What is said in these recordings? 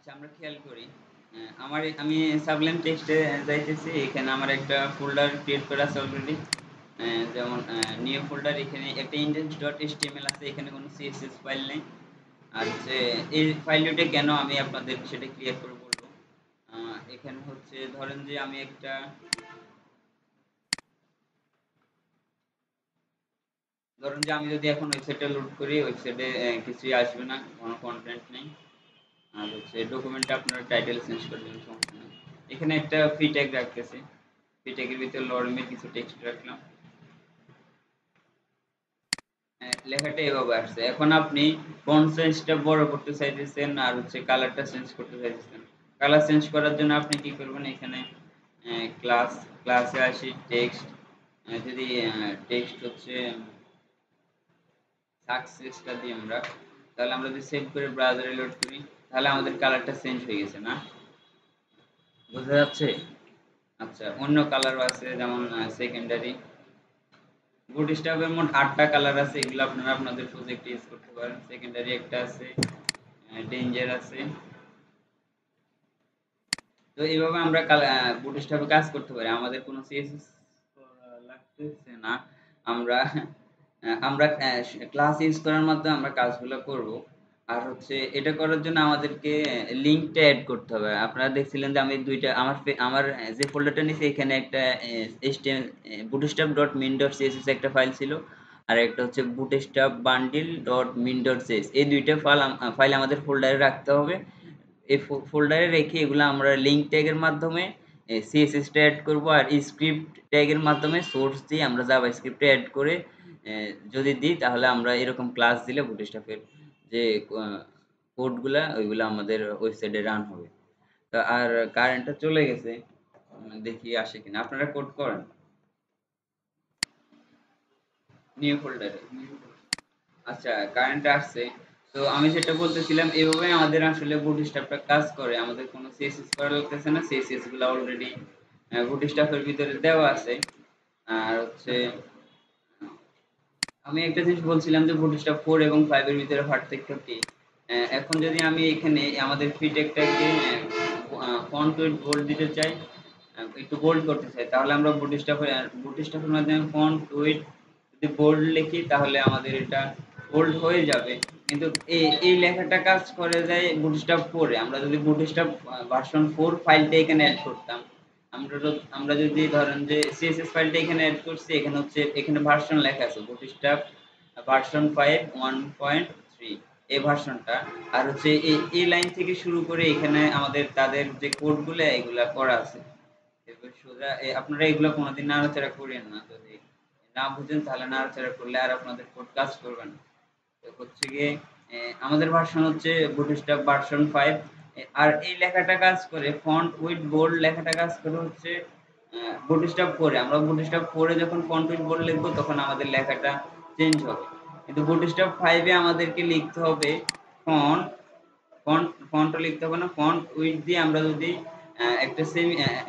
আচ্ছা আমরা খেয়াল করি আমি সাবলেম টেক্সটে যাইতেছি, এখানে আমার একটা ফোল্ডার ক্রিয়েট করা আছে অলরেডি। যেমন নিউ ফোল্ডার, এখানে একটা index.html আছে, এখানে কোনো সিএসএস ফাইল নেই। আর হচ্ছে এই ফাইল দুটো কেন আমি আপনাদের সেটা ক্লিয়ার করে বলবো। এখানে হচ্ছে ধরেন যে আমি একটা ধরুন যে আমি যদি এখন ওয়েবসাইটটা লোড করি, ওয়েবসাইটে কিছুই আসবে না, কোনো কন্টেন্ট নেই। আর হচ্ছে ডকুমেন্টটা আপনারা টাইটেল চেঞ্জ করে দেবেন, সমস্যা নেই। এখানে একটা ফ্রি ট্যাগ রাখতেছি, ফ্রি ট্যাগের ভিতরে লরেমের কিছু টেক্সট রাখলাম। লেখাটা এভাবে আসছে। এখন আপনি ফন্ট সাইজটা বড় করতে চাইতেছেন আর হচ্ছে কালারটা চেঞ্জ করতে চাইতেছেন। কালার চেঞ্জ করার জন্য আপনি কি করবেন, এখানে ক্লাস ক্লাসে আসি টেক্সট, যদি টেক্সট হচ্ছে সাকসেসটা দিই আমরা, তাহলে আমরা যদি সেভ করে ব্রাউজারে লোড করি, তাহলে আমাদের কালারটা চেঞ্জ হয়ে গেছে না? বোঝা যাচ্ছে? আচ্ছা, অন্য কালারও আছে, যেমন সেকেন্ডারি বুটস্ট্র্যাপের মোট ৮টা কালার আছে, এগুলো আপনারা আপনাদের প্রজেক্টে ইউজ করতে পারেন। সেকেন্ডারি একটা আছে, ডেঞ্জার আছে। তো এইভাবে আমরা বুটস্ট্র্যাপে কাজ করতে পারি, আমাদের কোনো সিএসএস লাগতেছে না। আমরা আমরা ক্লাস ইউজ করার মাধ্যমে আমরা কাজগুলো করব। আর হচ্ছে এটা করার জন্য আমাদেরকে লিঙ্কটা অ্যাড করতে হবে। আপনারা দেখছিলেন যে আমি দুইটা আমার যে ফোল্ডারটা নিয়েছি, এখানে একটা HTML bootstrap.min.css একটা ফাইল ছিল, আর একটা হচ্ছে bootstrap.bundle.min.css। এই দুইটা ফাইল আমাদের ফোল্ডারে রাখতে হবে। এই ফোল্ডারে রেখে এগুলো আমরা লিঙ্ক ট্যাগের মাধ্যমে সিএসএস টা অ্যাড করব, আর স্ক্রিপ্ট ট্যাগের মাধ্যমে সোর্স দিয়ে আমরা জাভাস্ক্রিপ্ট অ্যাড করে যদি দিই, তাহলে আমরা এরকম ক্লাস দিলে বুটস্ট্র্যাপের যে কোডগুলা ওইগুলা আমাদের ওয়েবসাইটে রান হবে। তো আর কারেন্টটা চলে গেছে, দেখি আসে কিনা। আপনারা কোড করেন নিউ ফোল্ডারে। আচ্ছা, কারেন্ট আসছে। তো আমি যেটা বলতেছিলাম, এভাবে আমাদের আসলে বুটস্ট্র্যাপটা কাজ করে। আমাদের কোনো সিএসএস করা লাগতেছে না, সিএসএস গুলো অলরেডি বুটস্ট্র্যাপের ভিতরে দেওয়া আছে। আর হচ্ছে আমি একটা জিনিস বলছিলাম যে বুটস্ট্র্যাপ 4 এবং 5 এর ভিতরে পার্থক্য কি। এখন যদি আমি এখানে আমাদের ফিটেকটাকে ফন্ট ওয়েট বোল্ড দিতে চাই, একটু বোল্ড করতে চাই, তাহলে আমরা বুটস্ট্র্যাপের মাধ্যমে ফন্ট ওয়েট যদি বোল্ড লিখি, তাহলে আমাদের এটা বোল্ড হয়ে যাবে। কিন্তু এই লেখাটা কাজ করে যায় বুটস্ট্র্যাপ 4 এ। আমরা যদি বুটস্ট্র্যাপ ভার্সন 4 ফাইলটা এখানে অ্যাড করতাম, আমরা যদি ধরেন যে সিএসএস ফাইলটা এখানে অ্যাড করছি, এখানে হচ্ছে এখানে ভার্সন লেখা আছে বুটস্ট্র্যাপ ভার্সন 5 1.3, এই ভার্সনটা। আর হচ্ছে এই লাইন থেকে শুরু করে এখানে আমাদের তাদের যে কোডগুলো এগুলা করা আছে। এবার সোজা আপনারা এগুলো কোনোদিন নাড়াচাড়া করিয়েন না, যদি না বুঝেন তাহলে নাড়াচাড়া করলে আর আপনাদের কোড কাজ করবে না। তো হচ্ছে গিয়ে আমাদের ভার্সন হচ্ছে বুটস্ট্র্যাপ ভার্সন 5। আর এই লেখাটা কাজ করে ফন্ট উইথ বোল্ড, লেখাটা কাজ করে হচ্ছে বুটস্ট্র্যাপ 4 এ। আমরা বুটস্ট্র্যাপ 4 এ যখন ফন্ট উইথ বোল্ড লিখবো, তখন আমাদের লেখাটা চেঞ্জ হবে। কিন্তু বুটস্ট্র্যাপ 5 এ আমাদেরকে লিখতে হবে ফন্ট ফন্টও লিখতে হবে না, ফন্ট উইথ দিয়ে আমরা যদি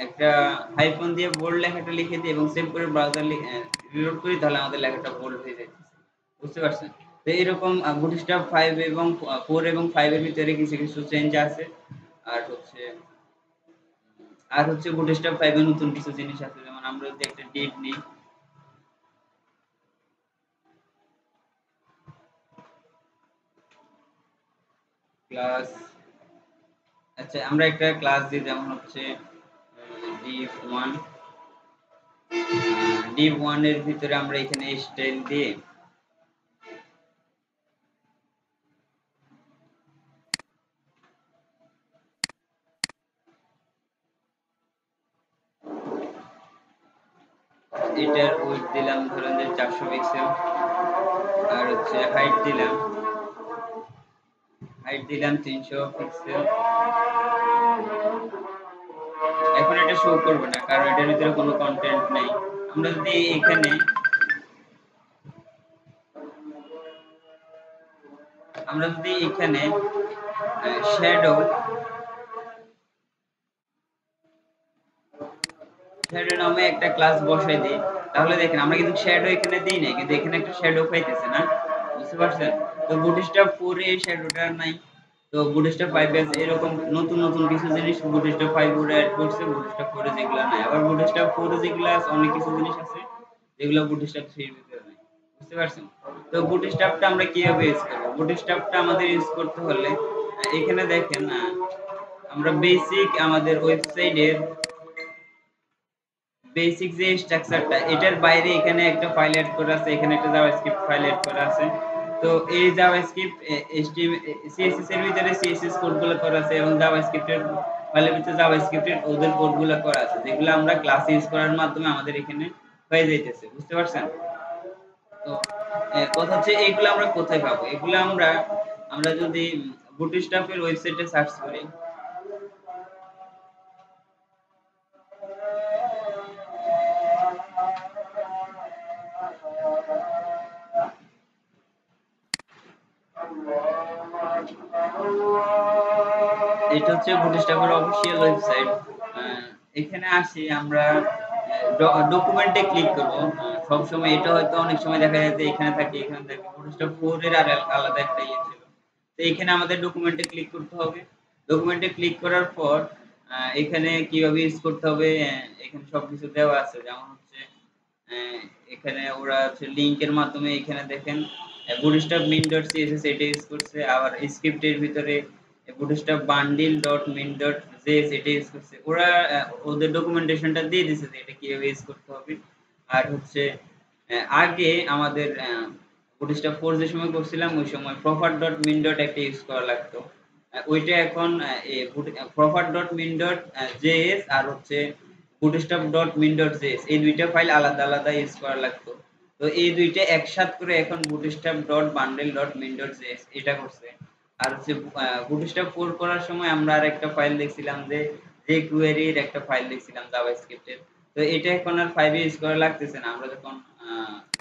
একটা হাইফন দিয়ে বোল্ড লেখাটা লিখে দিই এবং সেভ করে ব্রাউজার রিলোড করি, তাহলে আমাদের লেখাটা বোল্ড হয়ে যায়। বুঝতে পারছেন? তো এরকম বুটস্ট্র্যাপ 5 এবং 4 এবং 5 এর ভিতরে কিছু কিছু চেঞ্জ আছে। আর হচ্ছে বুটস্ট্র্যাপ 5 এ নতুন কিছু জিনিস আছে, যেমন আমরা যদি একটা ডিপ নিই, ক্লাস, আচ্ছা আমরা একটা ক্লাস দিই, যেমন হচ্ছে ডিপ 1। ডিপ 1 এর ভিতরে আমরা এখানে স্টাইল দিয়ে এটার উইডথ দিলাম ধরেন যে 400 পিক্সেল, আর হচ্ছে হাইট দিলাম 300 পিক্সেল। এখন এটা শো করবে না, কারণ এটার ভিতরে কোনো কন্টেন্ট নেই। আমরা যদি এখানে শ্যাডো শ্যাডো নামে একটা ক্লাস বসাই দিই, তাহলে দেখেন আমরা কিন্তু শ্যাডো এখানে দিই না, কিন্তু এখানে একটা শ্যাডো পাইতেছে না। বুঝতে পারছেন? তো বুটস্ট্র্যাপ 4 এ এই শ্যাডোটা নাই। তো বুটস্ট্র্যাপ 5 এ এরকম নতুন নতুন কিছু জিনিস বুটস্ট্র্যাপ 5 ওরা অ্যাড করছে, বুটস্ট্র্যাপ 4 এ যেগুলো নাই। আবার বুটস্ট্র্যাপ 4 এ যেগুলো আছে অনেক কিছু জিনিস আছে যেগুলো বুটস্ট্র্যাপ 3 এর ভিতরে নাই। বুঝতে পারছেন? তো বুটস্ট্র্যাপটা আমরা কিভাবে ইউজ করব? বুটস্ট্র্যাপটা আমাদের ইউজ করতে হলে এখানে দেখেন আমরা বেসিক আমাদের ওয়েবসাইটের বেসিক যে স্ট্রাকচারটা এটার বাইরে এখানে একটা ফাইল এড করা আছে, এখানে একটা জাভাস্ক্রিপ্ট ফাইল এড করা আছে। তো এই জাভাস্ক্রিপ্ট HTML CSS এর ভিতরে CSS কোডগুলো করা আছে এবং জাভাস্ক্রিপ্টের ফাইলের ভিতরে জাভাস্ক্রিপ্টের ওদের কোডগুলো করা আছে, যেগুলো আমরা ক্লাসে ইউজ করার মাধ্যমে আমাদের এখানে হয়ে যাইতেছে। বুঝতে পারছেন? তো কথা হচ্ছে এইগুলো আমরা কোথায় পাবো? এগুলো আমরা আমরা যদি বুটস্ট্র্যাপের ওয়েবসাইটে সার্চ করি, এটা হচ্ছে বুটস্ট্র্যাপের অফিসিয়াল ওয়েবসাইট। এখানে আসি আমরা ডকুমেন্টে ক্লিক করব। সবসময় এটা হয়তো অনেক সময় দেখা যায় যে এখানে থাকে এখানে থাকে, বুটস্ট্র্যাপ 4 এর আর আলাদা একটা ইয়ে ছিল। তো এখানে আমাদের ডকুমেন্টে ক্লিক করতে হবে। ডকুমেন্টে ক্লিক করার পর এখানে কিভাবে ইউজ করতে হবে এখানে সবকিছু দেওয়া আছে। যেমন হচ্ছে আহ, এখানে ওরা হচ্ছে লিংকের মাধ্যমে এখানে দেখেন bootstrap min.css এটা ইউজ করছে। আবার স্ক্রিপ্টের ভিতরে bootstrap bundle.min.js এটা ইউজ করছে। ওরা ওদের ডকুমেন্টেশনটা দিয়ে দিছে যে এটা কিভাবে ইউজ করতে হবে। আর হচ্ছে আগে আমাদের bootstrap 4 যে সময় করছিলাম ওই সময় proper.min. একটা ইউজ করা লাগতো। ওইটা এখন proper.min.js আর হচ্ছে bootstrap.min.js এই দুইটা ফাইল আলাদা আলাদা ইউজ করা লাগতো। তো এই দুইটা একসাথ করে এখন bootstrap.bundle.min.js এটা করছে। আর হচ্ছে bootstrap 4 করার সময় আমরা আরেকটা ফাইল দেখছিলাম যে jQuery এর একটা ফাইল দেখছিলাম জাভাস্ক্রিপ্ট এর। তো এটা এখন আর 5 এ ইউজ করা লাগতেছে না। আমরা যখন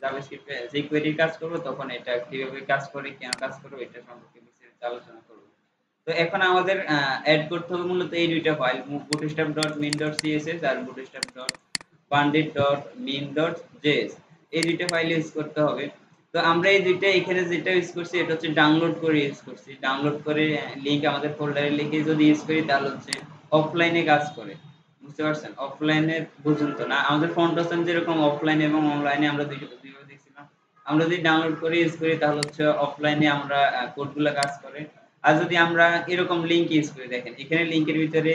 জাভাস্ক্রিপ্ট এ jQuery কাজ করব তখন এটা কিভাবে কাজ করে কেন কাজ করে এটা সম্পর্কে বিস্তারিত আলোচনা করব। তো এখন আমাদের এড করতে হবে মূলত এই দুইটা ফাইল bootstrap.min.css আর bootstrap.bandit.min.js এই দুইটা ফাইল ইউজ করতে হবে। তো আমরা এই দুইটা এখানে যেটা ইউজ করছি এটা হচ্ছে ডাউনলোড করে ইউজ করছি। ডাউনলোড করে লিংক আমাদের ফোল্ডারে লিখে যদি ইউজ করি তাহলে হচ্ছে অফলাইনে কাজ করে। বুঝতে পারছেন? অফলাইনে বুঝুন তো না আমাদের ফ্রন্ট অপশন যেরকম অফলাইন এবং অনলাইনে আমরা দুইভাবে দেখছিলাম। আমরা যদি ডাউনলোড করে ইউজ করি তাহলে হচ্ছে অফলাইনে আমরা কোডগুলো কাজ করে। আর যদি আমরা এরকম লিংক ইউজ করি দেখেন এখানে লিংকের ভিতরে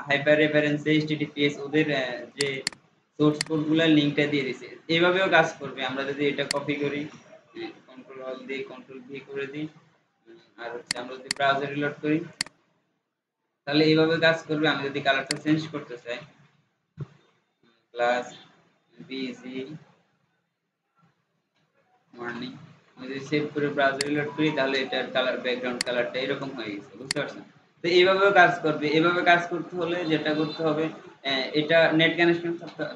হাইপার রেফারেন্স https ওদের যে সোর্স কোড গুলা লিংকটা দিয়ে দিছে, এইভাবেও কাজ করবে। আমরা যদি এটা কপি করি কন্ট্রোল অল দিয়ে কন্ট্রোল ভি করে দিই আর হচ্ছে আমরা যদি ব্রাউজার রিলোড করি তাহলে এইভাবে কাজ করবে। আমি যদি কালারটা চেঞ্জ করতে চাই প্লাস বিজি মর্নিং আমি যদি সেভ করে ব্রাউজার রিলোড করি তাহলে এটার কালার ব্যাকগ্রাউন্ড কালারটা এরকম হয়ে গেছে। বুঝতে পারছেন? তো এইভাবেও কাজ করবে। এভাবে কাজ করতে হলে যেটা করতে হবে এটা নেট কানেকশন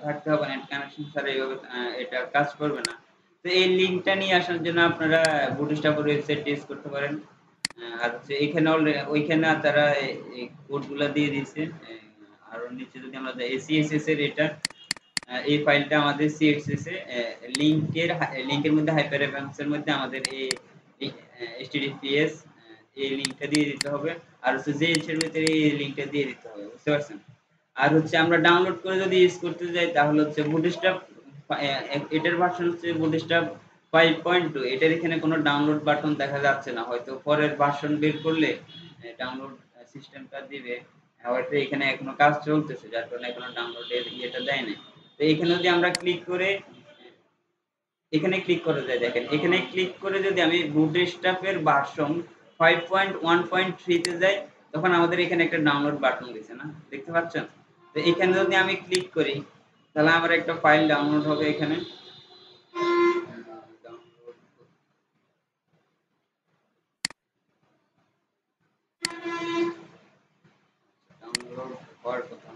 থাকতে হবে। নেট কানেকশন ছাড়া এইভাবে এটা কাজ করবে না। তো এই লিংকটা নিয়ে আসার জন্য আপনারা বুটস্ট্র্যাপের ওয়েবসাইট ইউজ করতে পারেন। আর হচ্ছে এখানে ওইখানে তারা এই কোডগুলা দিয়ে দিয়েছে। আর নিচে যদি আমরা যাই CSS এর এটা এই ফাইলটা আমাদের CSS এ লিংকের মধ্যে হাইপাররেফারেন্স এর মধ্যে আমাদের এই HTTPS এই লিংকটা দিয়ে দিতে হবে। আর হচ্ছে JS এর ভিতরে এই লিংকটা দিয়ে দিতে হবে। বুঝতে পারছেন? আর হচ্ছে আমরা ডাউনলোড করে যদি ইউজ করতে যাই তাহলে হচ্ছে বুটস্ট্র্যাপ এটার ভার্সন হচ্ছে বুটস্ট্র্যাপ 5.2 এটার এখানে কোনো ডাউনলোড বাটন দেখা যাচ্ছে না। হয়তো পরের ভার্সন বের করলে ডাউনলোড সিস্টেমটা দিবে। হয়তো এখানে এখনো কাজ চলতেছে যার কারণে এখনো ডাউনলোডের ইয়েটা দেয় নাই। তো এখানে যদি আমরা ক্লিক করে এখানে ক্লিক করা যায় দেখেন এখানে ক্লিক করে যদি আমি বুটস্ট্র্যাপের ভার্সন 5.1.3 তে যাই তখন আমাদের এখানে একটা ডাউনলোড বাটন দিছে না, দেখতে পাচ্ছেন? তো এখানে যদি আমি ক্লিক করি তাহলে আমার একটা ফাইল ডাউনলোড হবে এখানে। ডাউনলোড হওয়ার কথা।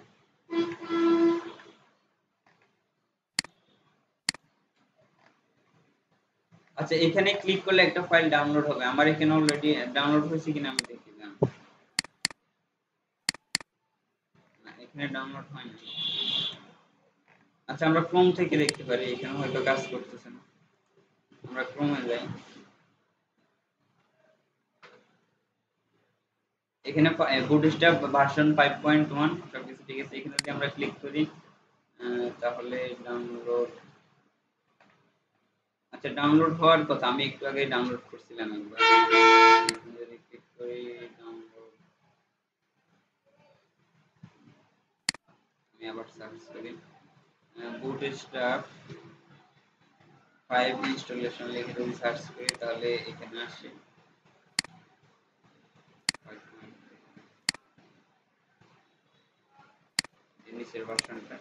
আচ্ছা এখানে ক্লিক করলে একটা ফাইল ডাউনলোড হবে। আমার এখানে অলরেডি ডাউনলোড হয়েছে কিনা আমি দেখি। না এখানে ডাউনলোড হয়নি। আচ্ছা আমরা ক্রোম থেকে দেখতে পারি, এখানে হয়তো কাজ করতেছে না। আমরা ক্রোমে যাই। এখানে বুটস্ট্র্যাপ ভার্সন 5.1 সবকিছু ঠিক আছে। এখানে যদি আমরা ক্লিক করি তাহলে ডাউনলোড, আচ্ছা ডাউনলোড হওয়ার কথা, আমি একটু আগে ডাউনলোড করছিলাম একবার। যদি ক্লিক করি ডাউনলোড, আমি আবার সার্চ করি বুটস্ট্র্যাপ 5 ইনস্টলেশন লিখে যদি সার্চ করি তাহলে এখানে আসে নিচের ভার্সনটা।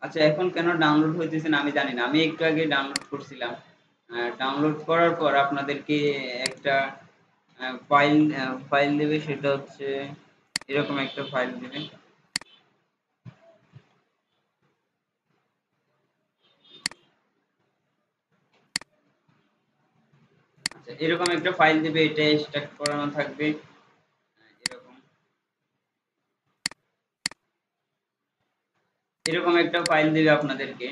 আচ্ছা এখন কেন ডাউনলোড হইতেছে না আমি জানি না, আমি একটু আগে ডাউনলোড করছিলাম। ডাউনলোড করার পর আপনাদেরকে একটা ফাইল ফাইল দেবে, সেটা হচ্ছে এরকম একটা ফাইল দেবে। আচ্ছা এরকম একটা ফাইল দিবে, এটা এক্সট্রাক্ট করানো থাকবে এরকম এরকম একটা ফাইল দিবে আপনাদেরকে,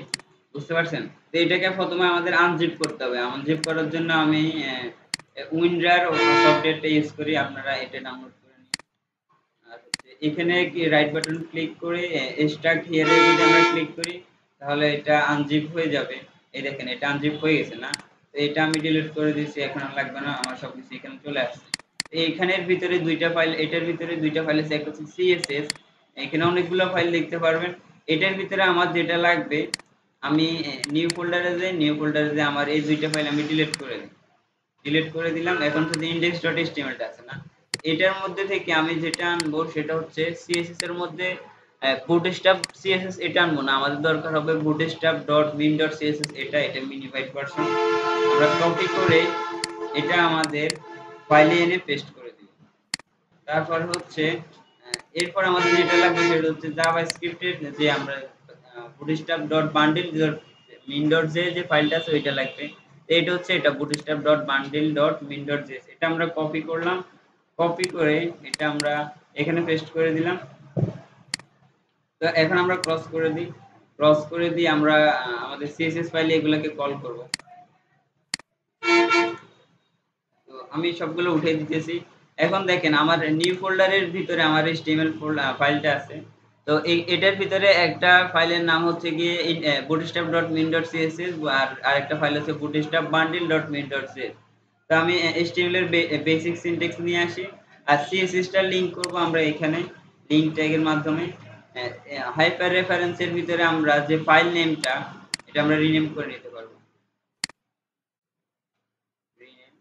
বুঝতে পারছেন? তো এটাকে প্রথমে আমাদের আনজিপ করতে হবে। আনজিপ করার জন্য আমি উইনরার সফটওয়্যারটা ইউজ করি, আপনারা এটা ডাউনলোড করে নিন। আর হচ্ছে এখানে কি রাইট বাটন ক্লিক করে এক্সট্রাক্ট হিয়ারে যদি আমরা ক্লিক করি তাহলে এটা আনজিপ হয়ে যাবে। এই দেখেন এটা আনজিপ হয়ে গেছে না? তো এটা আমি ডিলিট করে দিচ্ছি, এখন আর লাগবে না, আমার সবকিছু এখানে চলে আসছে। এইখানের ভিতরে দুইটা ফাইল, এটার ভিতরে দুইটা ফাইল আছে, একটা হচ্ছে সিএসএস, এখানে অনেকগুলো ফাইল দেখতে পারবেন। এটার ভিতরে আমার যেটা লাগবে আমি নিউ ফোল্ডারে যাই, নিউ ফোল্ডারে যে আমার এই দুইটা ফাইল আমি ডিলিট করে দিলাম। এখন শুধু index.html টা আছে না, এটার মধ্যে থেকে আমি যেটা আনবো সেটা হচ্ছে সিএসএস এর মধ্যে বুটস্ট্র্যাপ সিএসএস, এটা আনবো না, আমাদের দরকার হবে bootstrap.min.css, এটা মিনিফাইড ভার্সন। আমরা কপি করে এটা আমাদের ফাইলে এনে পেস্ট করে দিব। তারপর হচ্ছে এরপর আমাদের যেটা লাগবে সেটা হচ্ছে জাভাস্ক্রিপ্টের যে আমরা bootstrap.bundle.min.js যে ফাইলটা আছে ওইটা লাগবে। তো এটা হচ্ছে এটা bootstrap.bundle.min.js, এটা আমরা কপি করলাম, কপি করে এটা আমরা এখানে পেস্ট করে দিলাম। তো এখন আমরা ক্রস করে দিই আমরা আমাদের সিএসএস ফাইলে এগুলোকে কল করব। তো আমি সবগুলো উঠে দিতেছি। এখন দেখেন আমার নিউ ফোল্ডারের ভিতরে আমার HTML ফাইলটা আছে। তো এটার ভিতরে একটা ফাইলের নাম হচ্ছে গিয়ে bootstrap.min.css, আর আরেকটা ফাইল আছে bootstrap.bundle.min.js। তো আমি HTML এর বেসিক সিনট্যাক্স নিয়ে আসি, আর CSS টা লিংক করব আমরা এখানে লিংক ট্যাগের মাধ্যমে। হাইপার রেফারেন্সের ভিতরে আমরা যে ফাইল নেমটা এটা আমরা রিনেম করে নিতে পারবো। rename,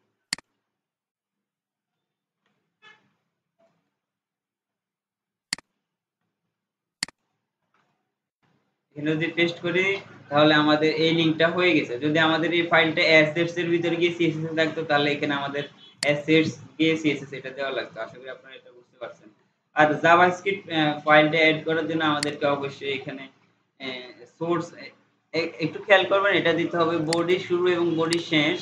এখানে যদি পেস্ট করি তাহলে আমাদের এই লিংকটা হয়ে গেছে। যদি আমাদের এই ফাইলটা অ্যাসেটস এর ভিতরে গিয়ে সিএসএস এ থাকতো তাহলে এখানে আমাদের অ্যাসেটস গিয়ে সিএসএস এটা দেওয়া লাগতো। আশা করি আপনারা এটা বুঝতে পারছেন। আর জাভাস্ক্রিপ্ট ফাইলটা এড করার জন্য আমাদেরকে অবশ্যই এখানে সোর্স একটু খেয়াল করবেন, এটা দিতে হবে বডি শুরু এবং বডি শেষ,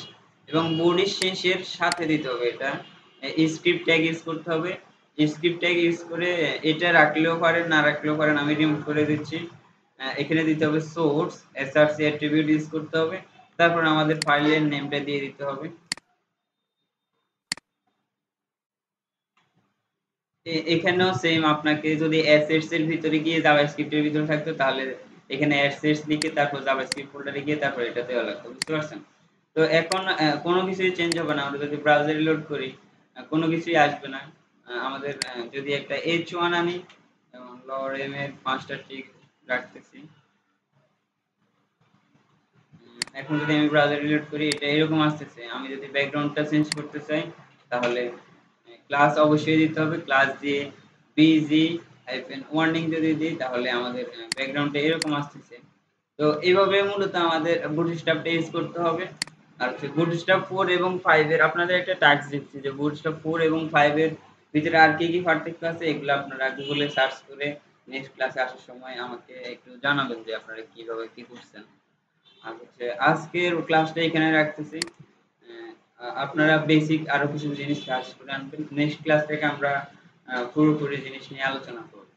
এবং বডি শেষের সাথে দিতে হবে এটা স্ক্রিপ্ট ট্যাগ ইউজ করতে হবে। স্ক্রিপ্ট ট্যাগ ইউজ করে এটা রাখলেও পারেন না রাখলেও পারেন, আমি রিমুভ করে দিচ্ছি। এখানে দিতে হবে সোর্স src অ্যাট্রিবিউট ইউজ করতে হবে, তারপর আমাদের ফাইলের নেমটা দিয়ে দিতে হবে। এখানেও সেম, আপনাকে যদি অ্যাসেটস এর ভিতরে গিয়ে জাভাস্ক্রিপ্ট এর ভিতরে থাকতো তাহলে এখানে অ্যাসেটস লিখে তারপর জাভাস্ক্রিপ্ট ফোল্ডারে গিয়ে তারপর এটা দেওয়া লাগতো, বুঝতে পারছেন? তো এখন কোনো কিছুই চেঞ্জ হবে না, আমরা যদি ব্রাউজার রিলোড করি কোনো কিছুই আসবে না। আমাদের যদি একটা h1 আনি এবং lorem এর 5টা টিক রাখতেছি। এখন যদি আমি ব্রাউজার রিলোড করি এটা এরকম আসতেছে। আমি যদি ব্যাকগ্রাউন্ডটা চেঞ্জ করতে চাই তাহলে ক্লাস অবশ্যই দিতে হবে, ক্লাস দিয়ে বিজি ওয়ার্নিং যদি দিই তাহলে আমাদের ব্যাকগ্রাউন্ডটা এরকম আসতেছে। তো এইভাবে মূলত আমাদের বুটস্ট্র্যাপটা ইউজ করতে হবে। আর হচ্ছে বুটস্ট্র্যাপ 4 এবং 5 এর আপনাদের একটা টাস্ক দিচ্ছি যে বুটস্ট্র্যাপ 4 এবং 5 এর ভিতরে আর কি পার্থক্য আছে এগুলো আপনারা গুগলে সার্চ করে নেক্সট ক্লাসে আসার সময় আমাকে একটু জানাবেন যে আপনারা কিভাবে কি করছেন। আর হচ্ছে আজকের ক্লাসটা এখানে রাখতেছি। আপনারা বেসিক আরো কিছু জিনিস কাজ করে আনবেন, নেক্সট ক্লাস থেকে আমরা পুরোপুরি জিনিস নিয়ে আলোচনা করব।